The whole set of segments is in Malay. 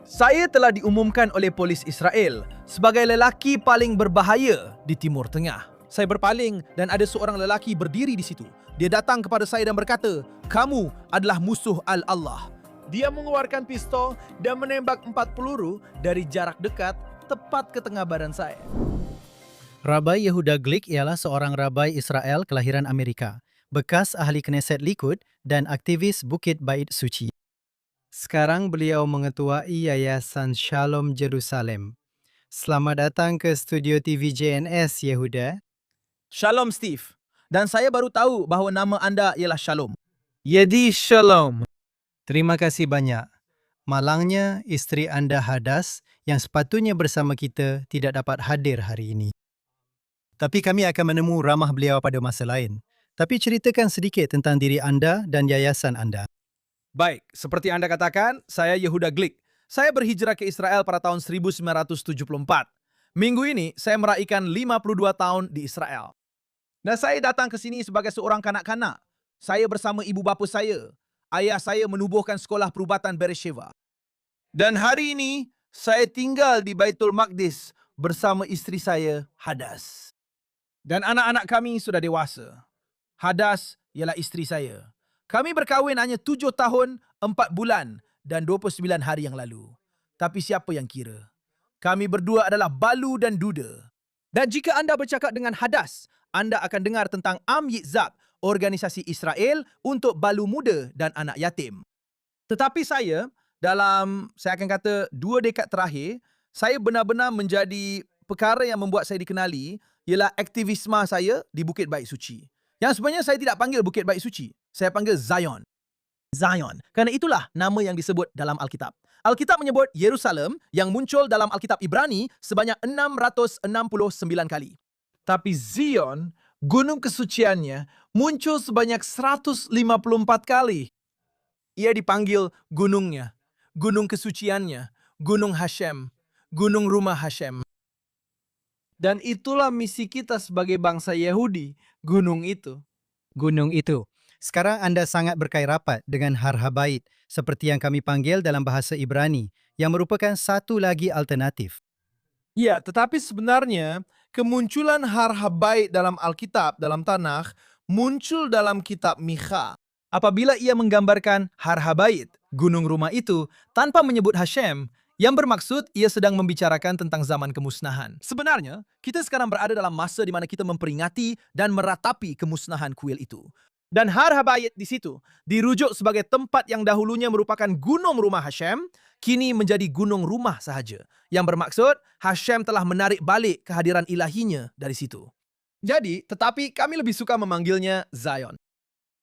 Saya telah diumumkan oleh polis Israel sebagai lelaki paling berbahaya di Timur Tengah. Saya berpaling dan ada seorang lelaki berdiri di situ. Dia datang kepada saya dan berkata, "Kamu adalah musuh Al-Allah." Dia mengeluarkan pistol dan menembak 4 peluru dari jarak dekat tepat ke tengah badan saya. Rabai Yehuda Glick ialah seorang rabai Israel kelahiran Amerika, bekas ahli Knesset Likud dan aktivis Bukit Bait Suci. Sekarang beliau mengetuai Yayasan Shalom Jerusalem. Selamat datang ke studio TV JNS, Yehuda. Shalom, Steve. Dan saya baru tahu bahawa nama anda ialah Shalom. Jadi Shalom. Terima kasih banyak. Malangnya, isteri anda Hadas yang sepatutnya bersama kita tidak dapat hadir hari ini. Tapi kami akan menemu ramah beliau pada masa lain. Tapi ceritakan sedikit tentang diri anda dan yayasan anda. Baik, seperti Anda katakan, saya Yehuda Glick. Saya berhijrah ke Israel pada tahun 1974. Minggu ini, saya meraihkan 52 tahun di Israel. Dan saya datang ke sini sebagai seorang kanak-kanak. Saya bersama ibu bapa saya. Ayah saya menubuhkan sekolah perubatan Beersheba. Dan hari ini, saya tinggal di Baitul Maqdis bersama isteri saya, Hadas. Dan anak-anak kami sudah dewasa. Hadas ialah isteri saya. Kami berkahwin hanya 7 tahun, 4 bulan dan 29 hari yang lalu. Tapi siapa yang kira? Kami berdua adalah balu dan duda. Dan jika anda bercakap dengan Hadas, anda akan dengar tentang Am Yitzhak, organisasi Israel untuk balu muda dan anak yatim. Tetapi saya akan kata 2 dekad terakhir, saya benar-benar menjadi perkara yang membuat saya dikenali ialah aktivisme saya di Bukit Bait Suci. Yang sebenarnya saya tidak panggil Bukit Bait Suci. Saya panggil Zion. Zion. Kerana itulah nama yang disebut dalam Alkitab. Alkitab menyebut Yerusalem yang muncul dalam Alkitab Ibrani sebanyak 669 kali. Tapi Zion, gunung kesuciannya, muncul sebanyak 154 kali. Ia dipanggil gunungnya, gunung kesuciannya, gunung Hashem, gunung rumah Hashem. Dan itulah misi kita sebagai bangsa Yahudi, gunung itu. Gunung itu. Sekarang anda sangat berkait rapat dengan Har Habait, seperti yang kami panggil dalam bahasa Ibrani, yang merupakan satu lagi alternatif. Ya, tetapi sebenarnya kemunculan Har Habait dalam Alkitab, dalam Tanakh, muncul dalam kitab Mikha. Apabila ia menggambarkan Har Habait, gunung rumah itu, tanpa menyebut Hashem, yang bermaksud ia sedang membicarakan tentang zaman kemusnahan. Sebenarnya, kita sekarang berada dalam masa di mana kita memperingati dan meratapi kemusnahan kuil itu. Dan Har Habait di situ dirujuk sebagai tempat yang dahulunya merupakan gunung rumah Hashem, kini menjadi gunung rumah sahaja. Yang bermaksud Hashem telah menarik balik kehadiran ilahinya dari situ. Jadi, tetapi kami lebih suka memanggilnya Zion.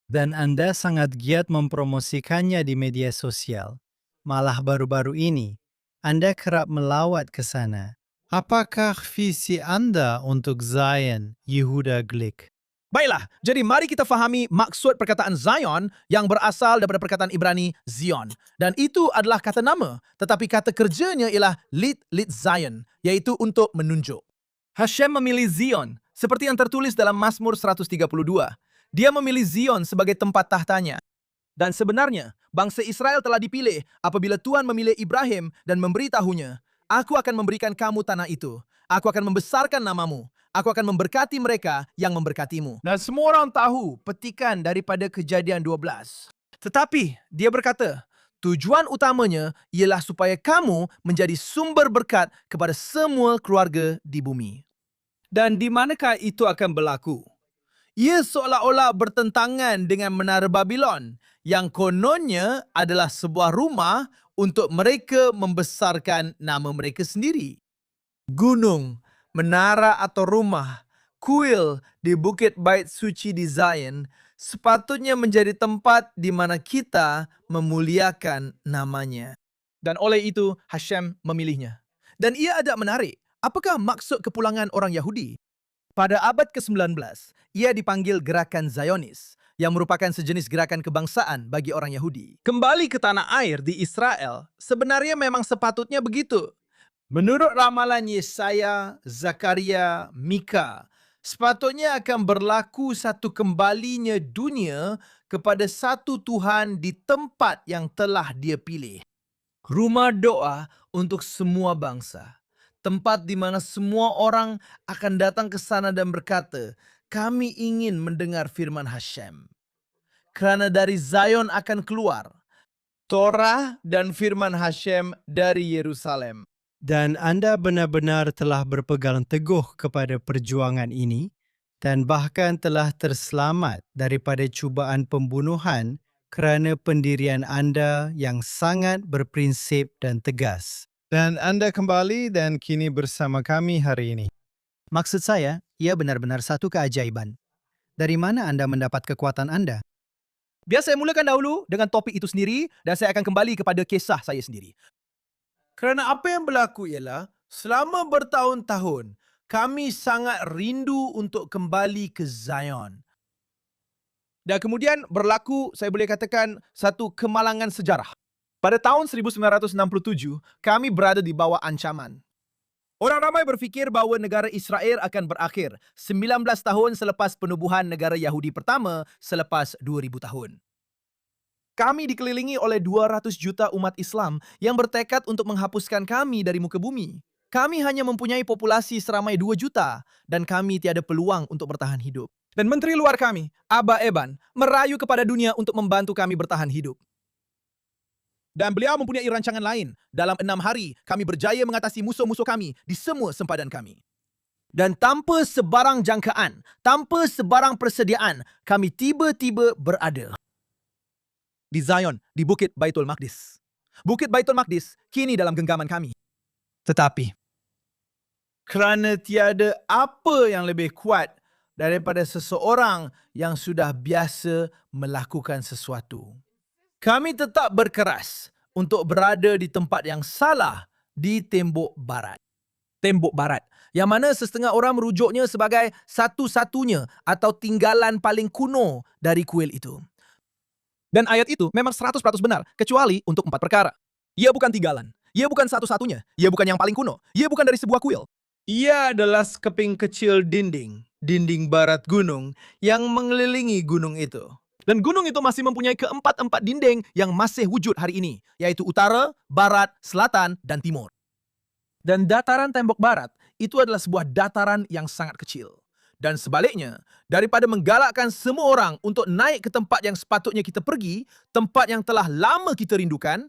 Dan anda sangat giat mempromosikannya di media sosial. Malah baru-baru ini, anda kerap melawat ke sana. Apakah visi anda untuk Zion, Yehuda Glick? Baiklah, jadi mari kita fahami maksud perkataan Zion yang berasal daripada perkataan Ibrani Zion. Dan itu adalah kata nama, tetapi kata kerjanya ialah Lit Zion, iaitu untuk menunjuk. Hashem memilih Zion, seperti yang tertulis dalam Mazmur 132. Dia memilih Zion sebagai tempat tahtanya. Dan sebenarnya, bangsa Israel telah dipilih apabila Tuhan memilih Ibrahim dan memberitahunya, "Aku akan memberikan kamu tanah itu. Aku akan membesarkan namamu. Aku akan memberkati mereka yang memberkatimu." Dan semua orang tahu petikan daripada Kejadian 12. Tetapi dia berkata, tujuan utamanya ialah supaya kamu menjadi sumber berkat kepada semua keluarga di bumi. Dan di manakah itu akan berlaku? Ia seolah-olah bertentangan dengan Menara Babylon yang kononnya adalah sebuah rumah untuk mereka membesarkan nama mereka sendiri. Gunung, menara atau rumah, kuil di Bukit Bait Suci di Zion sepatutnya menjadi tempat di mana kita memuliakan namanya. Dan oleh itu Hashem memilihnya. Dan ia agak menarik. Apakah maksud kepulangan orang Yahudi? Pada abad ke-19, ia dipanggil Gerakan Zionis, yang merupakan sejenis gerakan kebangsaan bagi orang Yahudi. Kembali ke tanah air di Israel, sebenarnya memang sepatutnya begitu. Menurut ramalan Yesaya, Zakaria, Mika, sepatutnya akan berlaku satu kembalinya dunia kepada satu Tuhan di tempat yang telah dia pilih. Rumah doa untuk semua bangsa. Tempat di mana semua orang akan datang ke sana dan berkata, kami ingin mendengar firman Hashem. Karena dari Zion akan keluar Torah dan firman Hashem dari Yerusalem. Dan Anda benar-benar telah berpegang teguh kepada perjuangan ini dan bahkan telah terselamat daripada cubaan pembunuhan kerana pendirian Anda yang sangat berprinsip dan tegas. Dan Anda kembali dan kini bersama kami hari ini. Maksud saya, ia benar-benar satu keajaiban. Dari mana Anda mendapat kekuatan Anda? Biar saya mulakan dahulu dengan topik itu sendiri dan saya akan kembali kepada kisah saya sendiri. Kerana apa yang berlaku ialah selama bertahun-tahun kami sangat rindu untuk kembali ke Zion. Dan kemudian berlaku, saya boleh katakan, satu kemalangan sejarah. Pada tahun 1967, kami berada di bawah ancaman. Orang ramai berfikir bahawa negara Israel akan berakhir 19 tahun selepas penubuhan negara Yahudi pertama selepas 2000 tahun. Kami dikelilingi oleh 200 juta umat Islam yang bertekad untuk menghapuskan kami dari muka bumi. Kami hanya mempunyai populasi seramai 2 juta dan kami tiada peluang untuk bertahan hidup. Dan Menteri Luar kami, Abba Eban, merayu kepada dunia untuk membantu kami bertahan hidup. Dan beliau mempunyai rancangan lain. Dalam 6 hari, kami berjaya mengatasi musuh-musuh kami di semua sempadan kami. Dan tanpa sebarang jangkaan, tanpa sebarang persediaan, kami tiba-tiba berada di Zion, di Bukit Baitul Maqdis. Bukit Baitul Maqdis kini dalam genggaman kami. Tetapi, kerana tiada apa yang lebih kuat daripada seseorang yang sudah biasa melakukan sesuatu, kami tetap berkeras untuk berada di tempat yang salah di tembok barat. Tembok barat, yang mana setengah orang merujuknya sebagai satu-satunya atau tinggalan paling kuno dari kuil itu. Dan ayat itu memang 100% benar, kecuali untuk 4 perkara. Ia bukan tinggalan, ia bukan satu-satunya, ia bukan yang paling kuno, ia bukan dari sebuah kuil. Ia adalah sekeping kecil dinding barat gunung yang mengelilingi gunung itu. Dan gunung itu masih mempunyai keempat-empat dinding yang masih wujud hari ini, yaitu utara, barat, selatan, dan timur. Dan dataran tembok barat itu adalah sebuah dataran yang sangat kecil. Dan sebaliknya, daripada menggalakkan semua orang untuk naik ke tempat yang sepatutnya kita pergi, tempat yang telah lama kita rindukan,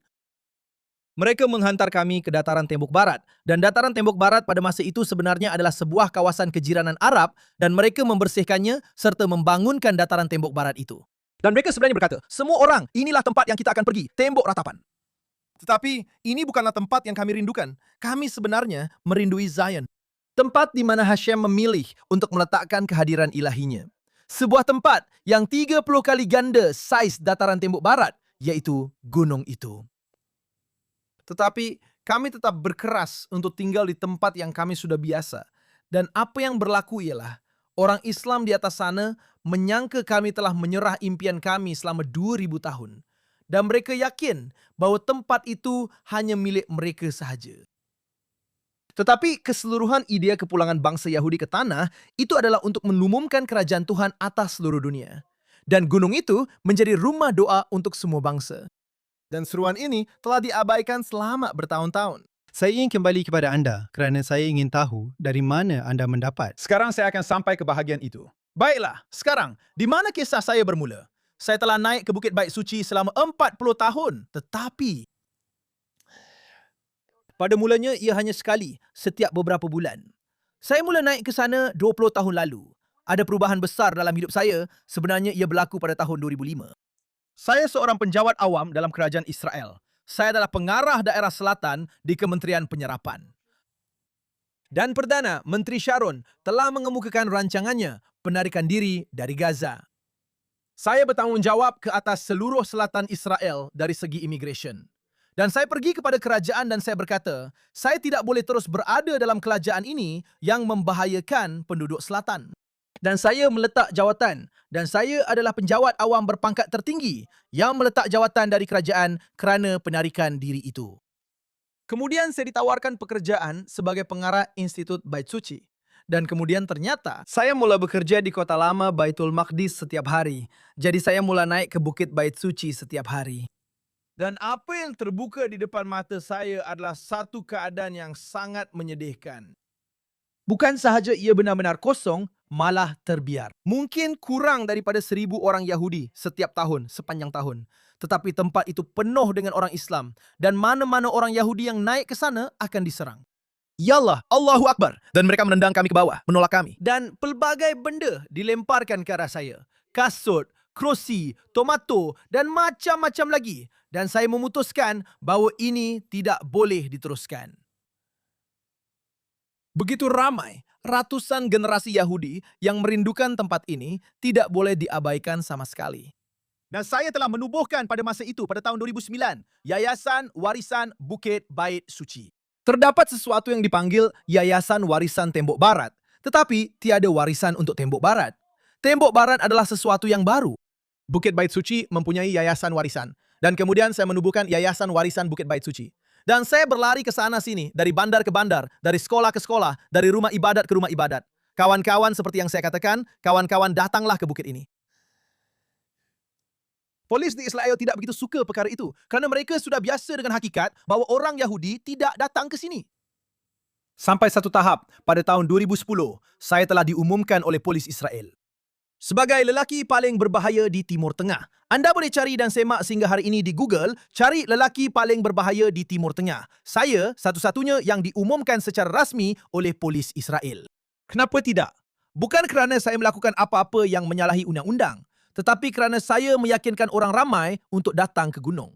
mereka menghantar kami ke dataran tembok barat. Dan dataran tembok barat pada masa itu sebenarnya adalah sebuah kawasan kejiranan Arab dan mereka membersihkannya serta membangunkan dataran tembok barat itu. Dan mereka sebenarnya berkata, semua orang, inilah tempat yang kita akan pergi, tembok ratapan. Tetapi ini bukanlah tempat yang kami rindukan. Kami sebenarnya merindui Zion. Tempat di mana Hashem memilih untuk meletakkan kehadiran ilahinya. Sebuah tempat yang 30 kali ganda saiz dataran tembok barat, yaitu gunung itu. Tetapi kami tetap berkeras untuk tinggal di tempat yang kami sudah biasa. Dan apa yang berlaku ialah, orang Islam di atas sana menyangka kami telah menyerah impian kami selama 2000 tahun. Dan mereka yakin bahawa tempat itu hanya milik mereka sahaja. Tetapi keseluruhan idea kepulangan bangsa Yahudi ke tanah itu adalah untuk menumumkan kerajaan Tuhan atas seluruh dunia. Dan gunung itu menjadi rumah doa untuk semua bangsa. Dan seruan ini telah diabaikan selama bertahun-tahun. Saya ingin kembali kepada Anda kerana saya ingin tahu dari mana Anda mendapat. Sekarang saya akan sampai ke bahagian itu. Baiklah, sekarang, di mana kisah saya bermula? Saya telah naik ke Bukit Bait Suci selama 40 tahun. Tetapi, pada mulanya ia hanya sekali setiap beberapa bulan. Saya mula naik ke sana 20 tahun lalu. Ada perubahan besar dalam hidup saya, sebenarnya ia berlaku pada tahun 2005. Saya seorang penjawat awam dalam kerajaan Israel. Saya adalah pengarah daerah selatan di Kementerian Penyerapan. Dan Perdana Menteri Sharon telah mengemukakan rancangannya penarikan diri dari Gaza. Saya bertanggungjawab ke atas seluruh selatan Israel dari segi immigration. Dan saya pergi kepada kerajaan dan saya berkata, saya tidak boleh terus berada dalam kerajaan ini yang membahayakan penduduk selatan. Dan saya meletak jawatan dan saya adalah penjawat awam berpangkat tertinggi yang meletak jawatan dari kerajaan kerana penarikan diri itu. Kemudian saya ditawarkan pekerjaan sebagai pengarah Institut Bait Suci. Dan kemudian ternyata saya mula bekerja di kota lama Baitul Maqdis setiap hari. Jadi saya mula naik ke Bukit Bait Suci setiap hari. Dan apa yang terbuka di depan mata saya adalah satu keadaan yang sangat menyedihkan. Bukan sahaja ia benar-benar kosong, malah terbiar. Mungkin kurang daripada 1,000 orang Yahudi setiap tahun, sepanjang tahun. Tetapi tempat itu penuh dengan orang Islam. Dan mana-mana orang Yahudi yang naik ke sana akan diserang. Ya Allah, Allahu Akbar. Dan mereka menendang kami ke bawah, menolak kami. Dan pelbagai benda dilemparkan ke arah saya. Kasut, kerusi, tomato dan macam-macam lagi. Dan saya memutuskan bahawa ini tidak boleh diteruskan. Begitu ramai, ratusan generasi Yahudi yang merindukan tempat ini tidak boleh diabaikan sama sekali. Dan saya telah menubuhkan pada masa itu, pada tahun 2009, Yayasan Warisan Bukit Bait Suci. Terdapat sesuatu yang dipanggil Yayasan Warisan Tembok Barat, tetapi tiada warisan untuk Tembok Barat. Tembok Barat adalah sesuatu yang baru. Bukit Bait Suci mempunyai yayasan warisan. Dan kemudian saya menubuhkan Yayasan Warisan Bukit Bait Suci. Dan saya berlari ke sana sini, dari bandar ke bandar, dari sekolah ke sekolah, dari rumah ibadat ke rumah ibadat. Kawan-kawan seperti yang saya katakan, kawan-kawan datanglah ke bukit ini. Polis di Israel tidak begitu suka perkara itu kerana mereka sudah biasa dengan hakikat bahawa orang Yahudi tidak datang ke sini. Sampai satu tahap, pada tahun 2010, saya telah diumumkan oleh polis Israel sebagai lelaki paling berbahaya di Timur Tengah. Anda boleh cari dan semak sehingga hari ini di Google, cari lelaki paling berbahaya di Timur Tengah. Saya satu-satunya yang diumumkan secara rasmi oleh polis Israel. Kenapa tidak? Bukan kerana saya melakukan apa-apa yang menyalahi undang-undang, tetapi kerana saya meyakinkan orang ramai untuk datang ke gunung.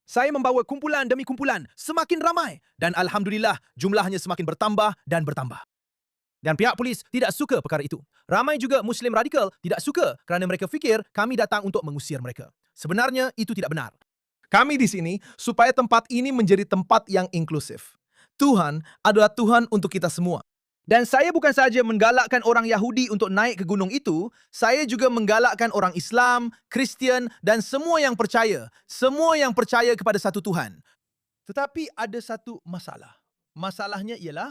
Saya membawa kumpulan demi kumpulan, semakin ramai. Dan Alhamdulillah, jumlahnya semakin bertambah dan bertambah. Dan pihak polis tidak suka perkara itu. Ramai juga Muslim radikal tidak suka kerana mereka fikir kami datang untuk mengusir mereka. Sebenarnya itu tidak benar. Kami di sini supaya tempat ini menjadi tempat yang inklusif. Tuhan adalah Tuhan untuk kita semua. Dan saya bukan sahaja menggalakkan orang Yahudi untuk naik ke gunung itu, saya juga menggalakkan orang Islam, Kristian dan semua yang percaya. Semua yang percaya kepada satu Tuhan. Tetapi ada satu masalah. Masalahnya ialah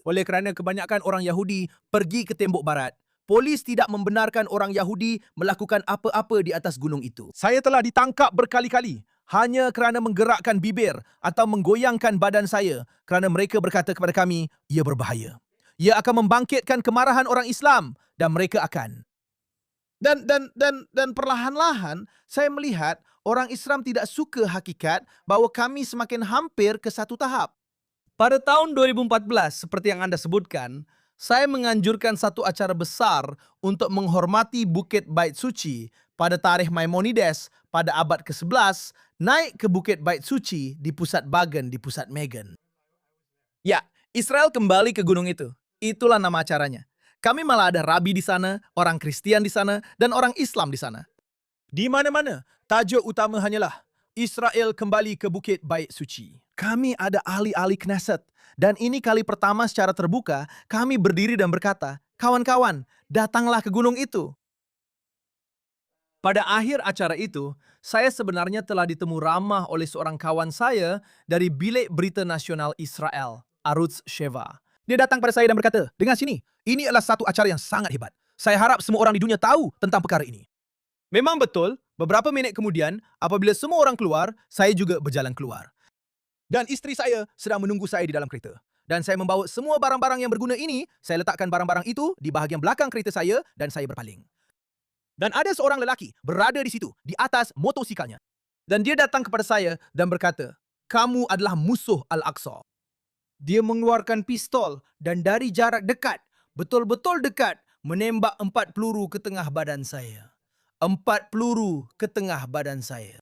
oleh kerana kebanyakan orang Yahudi pergi ke Tembok Barat, polis tidak membenarkan orang Yahudi melakukan apa-apa di atas gunung itu. Saya telah ditangkap berkali-kali hanya kerana menggerakkan bibir atau menggoyangkan badan saya kerana mereka berkata kepada kami, ia berbahaya. Ia akan membangkitkan kemarahan orang Islam dan mereka akan. Dan perlahan-lahan saya melihat orang Islam tidak suka hakikat bahawa kami semakin hampir ke satu tahap. Pada tahun 2014, seperti yang Anda sebutkan, saya menganjurkan satu acara besar untuk menghormati Bukit Bait Suci pada tarikh Maimonides pada abad ke-11, naik ke Bukit Bait Suci di pusat Bagan di pusat Megan. Ya, Israel kembali ke gunung itu. Itulah nama acaranya. Kami malah ada rabi di sana, orang Kristian di sana, dan orang Islam di sana. Di mana-mana, tajuk utama hanyalah Israel kembali ke Bukit Bait Suci. Kami ada ahli-ahli Knesset. Dan ini kali pertama secara terbuka, kami berdiri dan berkata, kawan-kawan, datanglah ke gunung itu. Pada akhir acara itu, saya sebenarnya telah ditemu ramah oleh seorang kawan saya dari Bilik Berita Nasional Israel, Arutz Sheva. Dia datang pada saya dan berkata, dengar sini, ini adalah satu acara yang sangat hebat. Saya harap semua orang di dunia tahu tentang perkara ini. Memang betul, beberapa minit kemudian, apabila semua orang keluar, saya juga berjalan keluar. Dan isteri saya sedang menunggu saya di dalam kereta. Dan saya membawa semua barang-barang yang berguna ini, saya letakkan barang-barang itu di bahagian belakang kereta saya dan saya berpaling. Dan ada seorang lelaki berada di situ, di atas motosikalnya. Dan dia datang kepada saya dan berkata, kamu adalah musuh Al-Aqsa. Dia mengeluarkan pistol dan dari jarak dekat, betul-betul dekat, menembak 4 peluru ke tengah badan saya. 4 peluru ke tengah badan saya.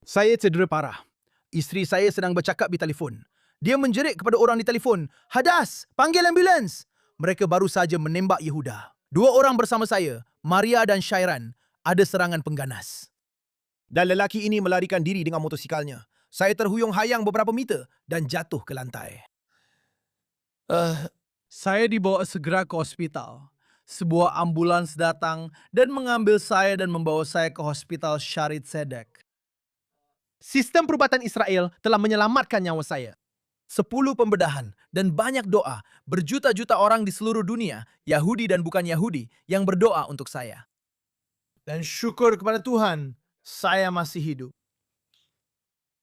Saya cedera parah. Isteri saya sedang bercakap di telefon. Dia menjerit kepada orang di telefon, Hadas, panggil ambulans. Mereka baru saja menembak Yehuda. 2 orang bersama saya, Maria dan Syairan, ada serangan pengganas. Dan lelaki ini melarikan diri dengan motosikalnya. Saya terhuyung-hayang beberapa meter dan jatuh ke lantai. Saya dibawa segera ke hospital. Sebuah ambulans datang dan mengambil saya dan membawa saya ke hospital Sharet Zedek. Sistem perubatan Israel telah menyelamatkan nyawa saya. 10 pembedahan dan banyak doa, berjuta-juta orang di seluruh dunia, Yahudi dan bukan Yahudi, yang berdoa untuk saya. Dan syukur kepada Tuhan, saya masih hidup.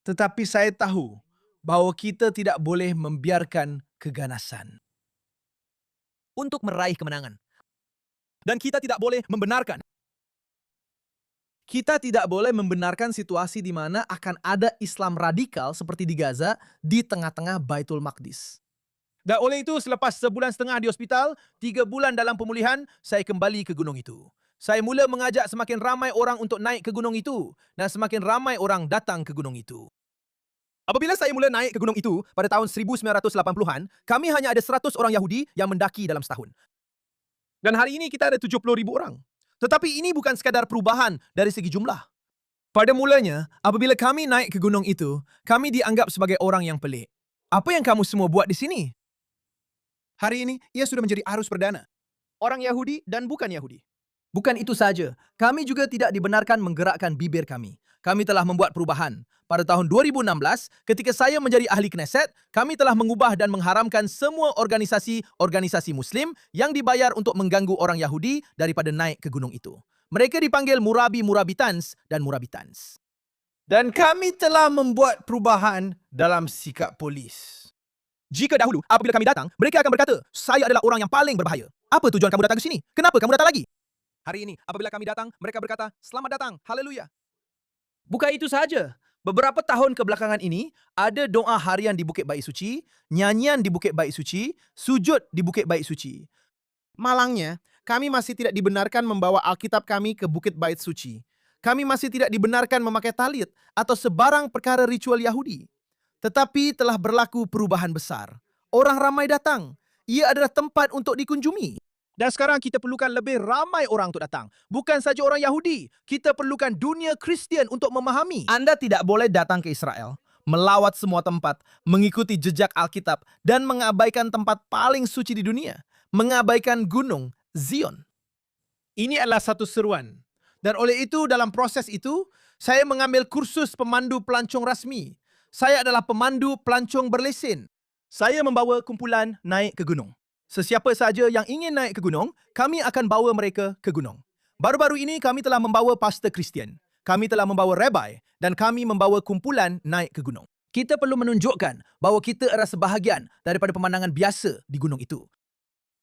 Tetapi saya tahu bahwa kita tidak boleh membiarkan keganasan untuk meraih kemenangan. Dan kita tidak boleh membenarkan. Kita tidak boleh membenarkan situasi di mana akan ada Islam radikal seperti di Gaza di tengah-tengah Baitul Maqdis. Dan oleh itu, selepas 1,5 bulan di hospital, 3 bulan dalam pemulihan, saya kembali ke gunung itu. Saya mula mengajak semakin ramai orang untuk naik ke gunung itu dan semakin ramai orang datang ke gunung itu. Apabila saya mula naik ke gunung itu pada tahun 1980-an, kami hanya ada 100 orang Yahudi yang mendaki dalam setahun. Dan hari ini kita ada 70,000 orang. Tetapi ini bukan sekadar perubahan dari segi jumlah. Pada mulanya, apabila kami naik ke gunung itu, kami dianggap sebagai orang yang pelik. Apa yang kamu semua buat di sini? Hari ini, ia sudah menjadi arus perdana. Orang Yahudi dan bukan Yahudi. Bukan itu saja, kami juga tidak dibenarkan menggerakkan bibir kami. Kami telah membuat perubahan. Pada tahun 2016, ketika saya menjadi ahli Knesset, kami telah mengubah dan mengharamkan semua organisasi Muslim yang dibayar untuk mengganggu orang Yahudi daripada naik ke gunung itu. Mereka dipanggil Murabitans dan Murabitans. Dan kami telah membuat perubahan dalam sikap polis. Jika dahulu, apabila kami datang, mereka akan berkata, saya adalah orang yang paling berbahaya. Apa tujuan kamu datang ke sini? Kenapa kamu datang lagi? Hari ini, apabila kami datang, mereka berkata, selamat datang, haleluya. Bukan itu saja. Beberapa tahun kebelakangan ini, ada doa harian di Bukit Bait Suci, nyanyian di Bukit Bait Suci, sujud di Bukit Bait Suci. Malangnya, kami masih tidak dibenarkan membawa Alkitab kami ke Bukit Bait Suci. Kami masih tidak dibenarkan memakai talit atau sebarang perkara ritual Yahudi. Tetapi telah berlaku perubahan besar. Orang ramai datang. Ia adalah tempat untuk dikunjungi. Dan sekarang kita perlukan lebih ramai orang untuk datang. Bukan saja orang Yahudi. Kita perlukan dunia Kristian untuk memahami. Anda tidak boleh datang ke Israel, melawat semua tempat, mengikuti jejak Alkitab, dan mengabaikan tempat paling suci di dunia. Mengabaikan gunung Zion. Ini adalah satu seruan. Dan oleh itu, dalam proses itu, saya mengambil kursus pemandu pelancong rasmi. Saya adalah pemandu pelancong berlesen. Saya membawa kumpulan naik ke gunung. Sesiapa saja yang ingin naik ke gunung, kami akan bawa mereka ke gunung. Baru-baru ini kami telah membawa pastor Kristian. Kami telah membawa rabbi dan kami membawa kumpulan naik ke gunung. Kita perlu menunjukkan bahawa kita adalah sebahagian daripada pemandangan biasa di gunung itu.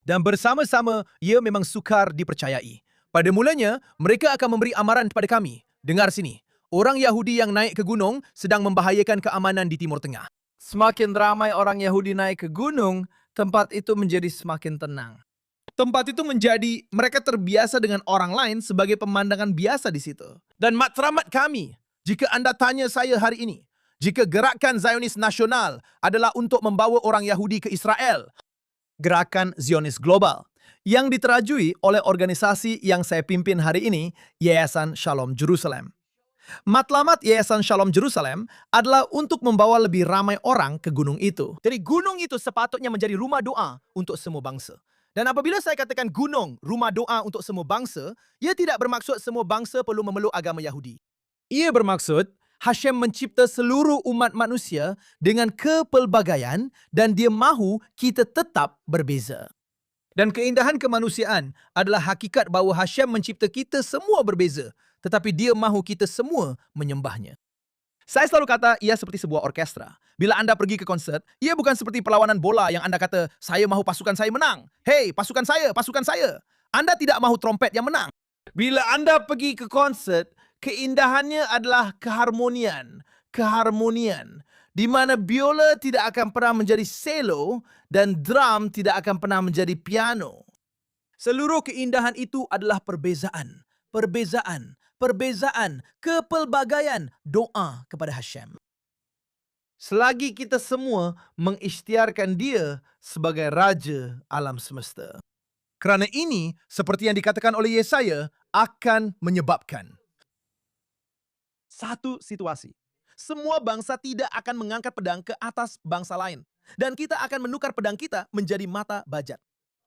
Dan bersama-sama, ia memang sukar dipercayai. Pada mulanya, mereka akan memberi amaran kepada kami. Dengar sini, orang Yahudi yang naik ke gunung sedang membahayakan keamanan di Timur Tengah. Semakin ramai orang Yahudi naik ke gunung, tempat itu menjadi semakin tenang. Tempat itu menjadi mereka terbiasa dengan orang lain sebagai pemandangan biasa di situ. Dan matlamat kami, jika anda tanya saya hari ini, jika gerakan Zionis nasional adalah untuk membawa orang Yahudi ke Israel, gerakan Zionis global, yang diterajui oleh organisasi yang saya pimpin hari ini, Yayasan Shalom Jerusalem. Matlamat Yayasan Shalom Jerusalem adalah untuk membawa lebih ramai orang ke gunung itu. Jadi gunung itu sepatutnya menjadi rumah doa untuk semua bangsa. Dan apabila saya katakan gunung, rumah doa untuk semua bangsa, ia tidak bermaksud semua bangsa perlu memeluk agama Yahudi. Ia bermaksud Hashem mencipta seluruh umat manusia dengan kepelbagaian dan dia mahu kita tetap berbeza. Dan keindahan kemanusiaan adalah hakikat bahawa Hashem mencipta kita semua berbeza. Tetapi dia mahu kita semua menyembahnya. Saya selalu kata ia seperti sebuah orkestra. Bila anda pergi ke konsert, ia bukan seperti perlawanan bola yang anda kata, saya mahu pasukan saya menang. Hei, pasukan saya, pasukan saya. Anda tidak mahu trompet yang menang. Bila anda pergi ke konsert, keindahannya adalah keharmonian. Keharmonian. Di mana biola tidak akan pernah menjadi cello dan drum tidak akan pernah menjadi piano. Seluruh keindahan itu adalah perbezaan. Perbezaan, kepelbagaian, doa kepada Hashem. Selagi kita semua mengisytiharkan dia sebagai Raja alam semesta. Kerana ini, seperti yang dikatakan oleh Yesaya, akan menyebabkan satu situasi. Semua bangsa tidak akan mengangkat pedang ke atas bangsa lain. Dan kita akan menukar pedang kita menjadi mata bajat.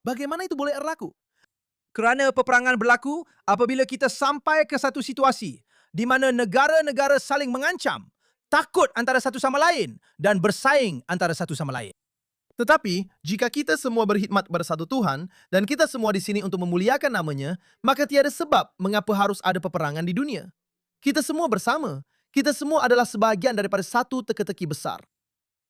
Bagaimana itu boleh berlaku? Kerana peperangan berlaku apabila kita sampai ke satu situasi di mana negara-negara saling mengancam, takut antara satu sama lain dan bersaing antara satu sama lain. Tetapi, jika kita semua berkhidmat kepada satu Tuhan dan kita semua di sini untuk memuliakan namanya, maka tiada sebab mengapa harus ada peperangan di dunia. Kita semua bersama. Kita semua adalah sebahagian daripada satu teka-teki besar.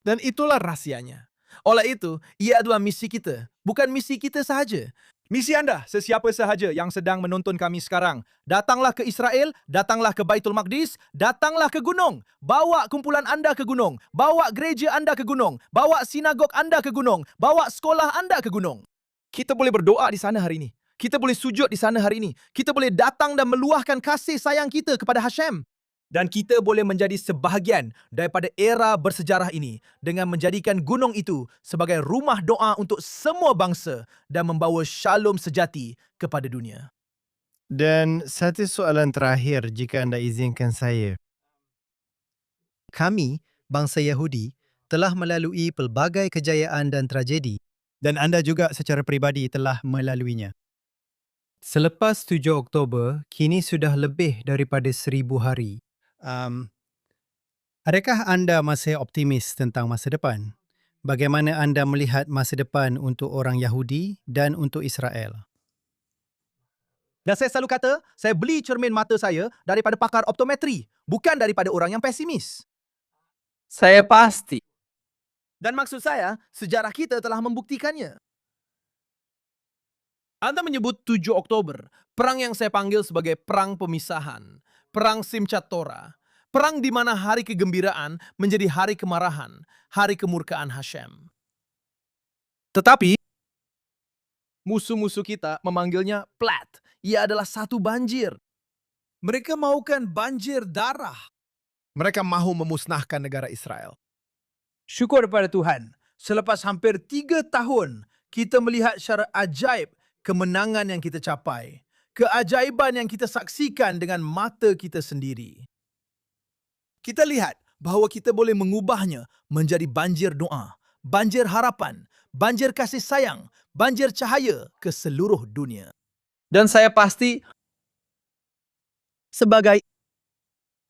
Dan itulah rahsianya. Oleh itu, ia adalah misi kita, bukan misi kita sahaja. Misi anda, sesiapa sahaja yang sedang menonton kami sekarang, datanglah ke Israel, datanglah ke Baitul Maqdis, datanglah ke gunung. Bawa kumpulan anda ke gunung, bawa gereja anda ke gunung, bawa sinagog anda ke gunung, bawa sekolah anda ke gunung. Kita boleh berdoa di sana hari ini. Kita boleh sujud di sana hari ini. Kita boleh datang dan meluahkan kasih sayang kita kepada Hashem. Dan kita boleh menjadi sebahagian daripada era bersejarah ini dengan menjadikan gunung itu sebagai rumah doa untuk semua bangsa dan membawa shalom sejati kepada dunia. Dan satu soalan terakhir jika anda izinkan saya. Kami, bangsa Yahudi, telah melalui pelbagai kejayaan dan tragedi, dan anda juga secara peribadi telah melaluinya. Selepas 7 Oktober, kini sudah lebih daripada 1000 hari. Adakah anda masih optimis tentang masa depan? Bagaimana anda melihat masa depan untuk orang Yahudi dan untuk Israel? Dan saya selalu kata, saya beli cermin mata saya daripada pakar optometri, bukan daripada orang yang pesimis. Saya pasti. Dan maksud saya, sejarah kita telah membuktikannya. Anda menyebut 7 Oktober, perang yang saya panggil sebagai perang pemisahan, perang Simchat Torah, perang di mana hari kegembiraan menjadi hari kemarahan, hari kemurkaan Hashem. Tetapi, musuh-musuh kita memanggilnya plat. Ia adalah satu banjir. Mereka mahukan banjir darah. Mereka mahu memusnahkan negara Israel. Syukur kepada Tuhan, selepas hampir 3 tahun, kita melihat secara ajaib kemenangan yang kita capai. Keajaiban yang kita saksikan dengan mata kita sendiri. Kita lihat bahawa kita boleh mengubahnya menjadi banjir doa, banjir harapan, banjir kasih sayang, banjir cahaya ke seluruh dunia. Dan saya pasti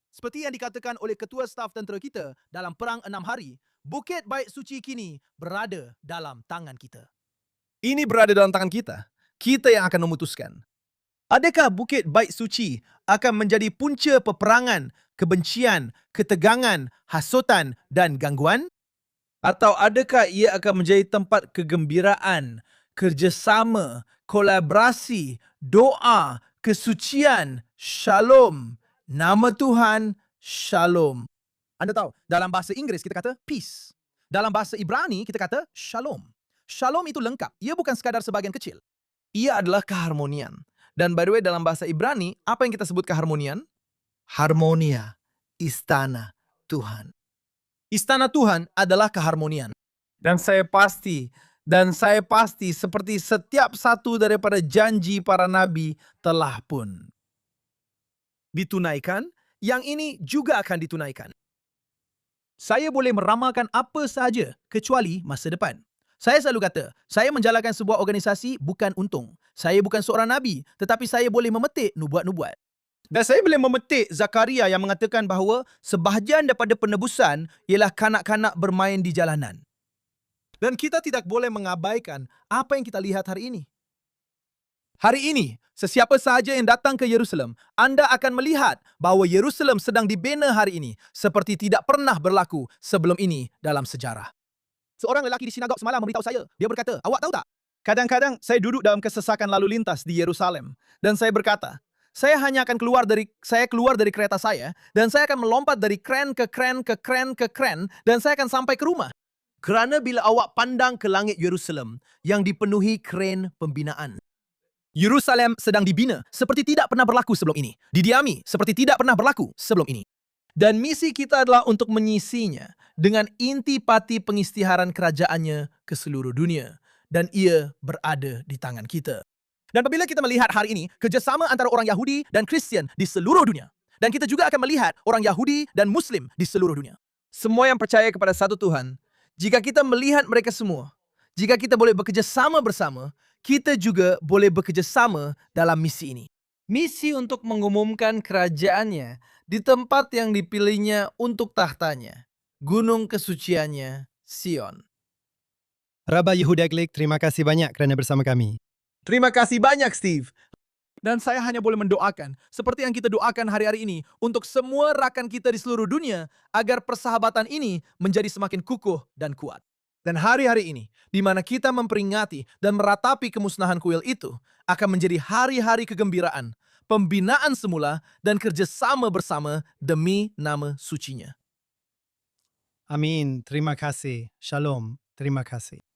Seperti yang dikatakan oleh ketua staf tentera kita dalam perang 6 hari, Bukit Bait Suci kini berada dalam tangan kita. Ini berada dalam tangan kita. Kita yang akan memutuskan. Adakah Bukit Bait Suci akan menjadi punca peperangan, kebencian, ketegangan, hasutan dan gangguan? Atau adakah ia akan menjadi tempat kegembiraan, kerjasama, kolaborasi, doa, kesucian, shalom. Nama Tuhan, shalom. Anda tahu, dalam bahasa Inggeris kita kata peace. Dalam bahasa Ibrani kita kata shalom. Shalom itu lengkap. Ia bukan sekadar sebagian kecil. Ia adalah keharmonian. Dan by the way, dalam bahasa Ibrani, apa yang kita sebut keharmonian? Harmonia, istana Tuhan. Istana Tuhan adalah keharmonian. Dan saya pasti seperti setiap satu daripada janji para nabi telah pun ditunaikan, yang ini juga akan ditunaikan. Saya boleh meramalkan apa sahaja kecuali masa depan. Saya selalu kata, saya menjalankan sebuah organisasi bukan untung. Saya bukan seorang nabi, tetapi saya boleh memetik nubuat-nubuat. Dan saya boleh memetik Zakaria yang mengatakan bahawa sebahagian daripada penebusan ialah kanak-kanak bermain di jalanan. Dan kita tidak boleh mengabaikan apa yang kita lihat hari ini. Hari ini, sesiapa sahaja yang datang ke Yerusalem, anda akan melihat bahawa Yerusalem sedang dibina hari ini seperti tidak pernah berlaku sebelum ini dalam sejarah. Seorang lelaki di sinagog semalam memberitahu saya. Dia berkata, awak tahu tak? Kadang-kadang saya duduk dalam kesesakan lalu lintas di Yerusalem dan saya berkata, saya hanya akan keluar dari kereta saya dan saya akan melompat dari kren ke kren ke kren ke kren dan saya akan sampai ke rumah. Kerana bila awak pandang ke langit Yerusalem yang dipenuhi kren pembinaan. Yerusalem sedang dibina seperti tidak pernah berlaku sebelum ini. Didiami seperti tidak pernah berlaku sebelum ini. Dan misi kita adalah untuk menyisinya dengan intipati pengisytiharan kerajaannya ke seluruh dunia. Dan ia berada di tangan kita. Dan apabila kita melihat hari ini kerjasama antara orang Yahudi dan Kristian di seluruh dunia. Dan kita juga akan melihat orang Yahudi dan Muslim di seluruh dunia. Semua yang percaya kepada satu Tuhan, jika kita melihat mereka semua, jika kita boleh bekerjasama bersama, kita juga boleh bekerjasama dalam misi ini. Misi untuk mengumumkan kerajaannya di tempat yang dipilihnya untuk tahtanya. Gunung kesuciannya, Sion. Rabbi Yehuda Glick, terima kasih banyak kerana bersama kami. Terima kasih banyak, Steve. Dan saya hanya boleh mendoakan, seperti yang kita doakan hari-hari ini, untuk semua rakan kita di seluruh dunia, agar persahabatan ini menjadi semakin kukuh dan kuat. Dan hari-hari ini, di mana kita memperingati dan meratapi kemusnahan kuil itu, akan menjadi hari-hari kegembiraan, pembinaan semula, dan kerjasama bersama demi nama sucinya. Amin. Terima kasih. Shalom. Terima kasih.